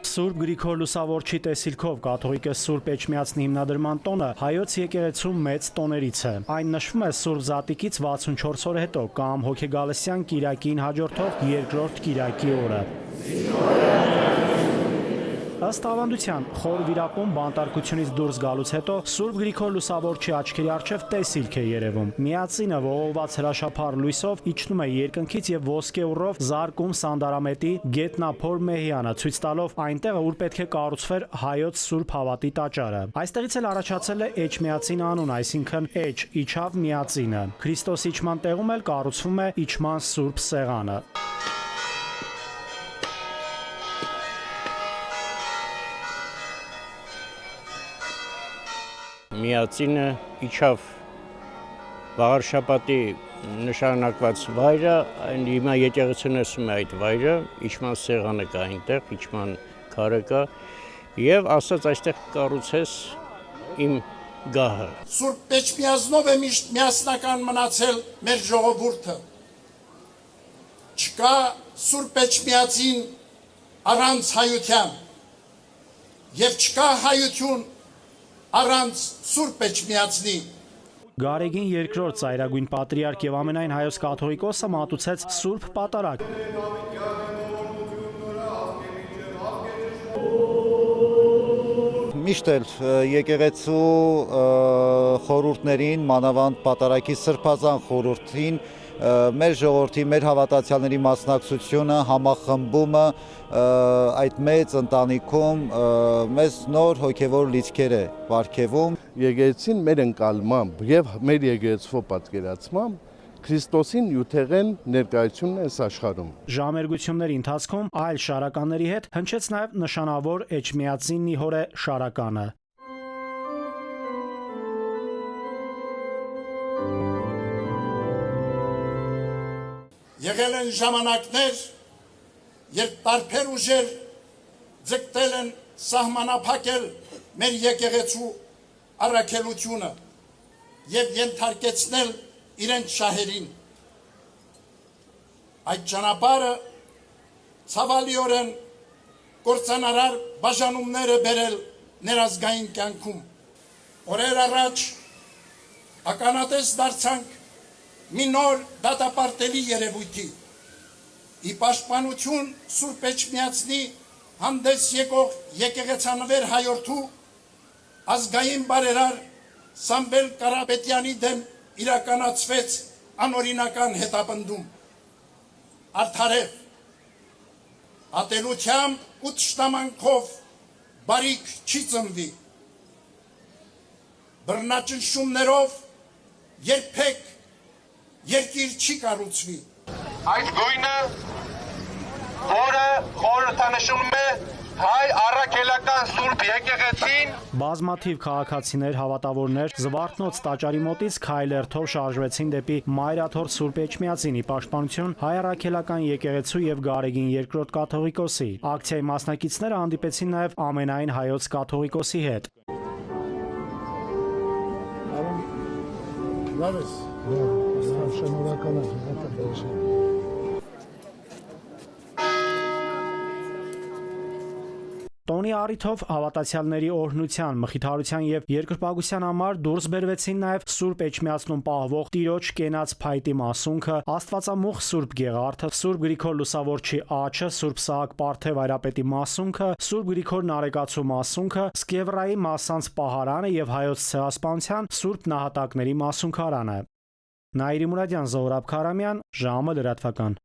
Սուրբ Գրիգոր Լուսավորչի տեսիլքով կաթողիկե Սուրբ Էջմիածնի հիմնադրման տոնը հայոց եկեղեցու մեծ տոներից է։ Այն նշվում է Սուրբ Զատիկից 64 օր հետո կամ հոգեգալստյան կիրակին հաջորդող երկրորդ կիրակի օրը։ Ըստ ավանդության, խոր վիրապում բանտարկությունից դուրս գալուց հետո Սուրբ Գրիգոր Լուսավորչի աչքերի առջև տեսիլք է երևում։ Միածինը ողողված հրաշափառ լույսով իջնում է երկնքից եւ ոսկե ուռով զարկում Սանդարամետի Գետնափոր Մեհյանը, ցույց տալով այնտեղը, ուր պետք է կառուցվեր հայոց Սուրբ Հավատի տաճարը։ Այստեղից էլ առաջացել է Էջմիածին անուն, այսինքն Էջ իջավ միածինը։ Քրիստոսի իջման տեղում էլ կառուցվում է իջման Սուրբ Սեղանը։ Միածինը իջավ Վաղարշապատի նշանակված վայրը, այն հիմա եկեղեցին ասում է այդ վայրը, իջման սեղանը կա այնտեղ, իջման քարը կա, եւ ասաց այստեղ կառուցես իմ գահը։ Սուրբ Էջմիածնով է միշտ միասնական մնացել մեր ժողովուրդը։ Չկա Սուրբ Էջմիածին առանց հայության, եւ չկա հայություն առանց Սուրբ Էջմիածնի։ Գարեգին II ծայրագույն պատրիարք եւ ամենայն հայոց կաթողիկոսը մատուցեց Սուրբ Պատարագ։ Միշտ էլ եկեղեցու խորհուրդներին, մանավանդ Պատարագի սրբազան խորհրդին մեր ժողովրդի, մեր հավատացյալների մասնակցությունը, համախմբումը այդ մեծ ընտանիքում մեզ նոր հոգևոր լիցքեր է պարգևում։ Եկեղեցին մեր ընկալմամբ եւ մեր եկեղեցու պատկերացմամբ Քրիստոսին յութեղեն ներկայությունն է այս աշխարհում։ Ժամերգությունների ընթացքում այլ շարականների հետ հնչեց նաև նշանավոր Էջմիածինի հորե շարականը։ Եղել են ժամանակներ, երբ տարբեր ուժեր ձգտել են սահմանափակել մեր եկեղեցու առաքելությունը եւ ենթարկեցնել իրենց շահերին։ Այդ ճանապարհը ցավալիորեն կործանարար բաժանումներ է բերել ներազգային կյանքում։ Օրեր առաջ ականատես դարձանք մի նոր դատապարտելի երևույթի։ Ի պաշտպանություն Սուրբ Էջմիածնի հանդես եկող եկեղեցանվեր հայորդու ազգային բարերար Սամվել Կարապետյանի դեմ իրականացվեց անօրինական հետապնդում։ Արդարև, ատելությամբ ու թշնամանքով բարիք չի ծնվի։ Բռնաճնշումներով երբեք երկիր չի կառուցվի։ Այդ գույնը, որը խորհրդանշում է հայ առաքելական Սուրբ եկեղեցին, Բազմաթիվ քաղաքացիներ, հավատավորներ Զվարթնոց տաճարի մոտից քայլերթով շարժվեցին դեպի Մայրաթոր Սուրբ Էջմիածինի պաշտպանություն հայ առաքելական եկեղեցու եւ Գարեգին II կաթողիկոսի։ Ակցիայի մասնակիցները հանդիպեցին նաև ամենայն հայոց կաթողիկոսի հետ։ Տոնի առիթով հավատացյալների օրհնության, մխիթարության եւ երկրպագության համար դուրս բերվեցին նաեւ Սուրբ Էջմիածնում պահվող Տիրոջ կենաց փայտի մասունքը, Աստվածամուխ Սուրբ Գեղարդը, Սուրբ Գրիգոր Լուսավորչի աջը, Սուրբ Սահակ Պարթե Վայրապետի մասունքը, Սուրբ Գրիգոր Նարեկացու մասունքը, Սկևրայի Մասանց պահարանը եւ հայոց ցեղասպանության Սուրբ Նահատակների մասունքարանը։ Նաիրի Մուրադյան, Զոհրաբ Քարամյան, ժամը լրատվական։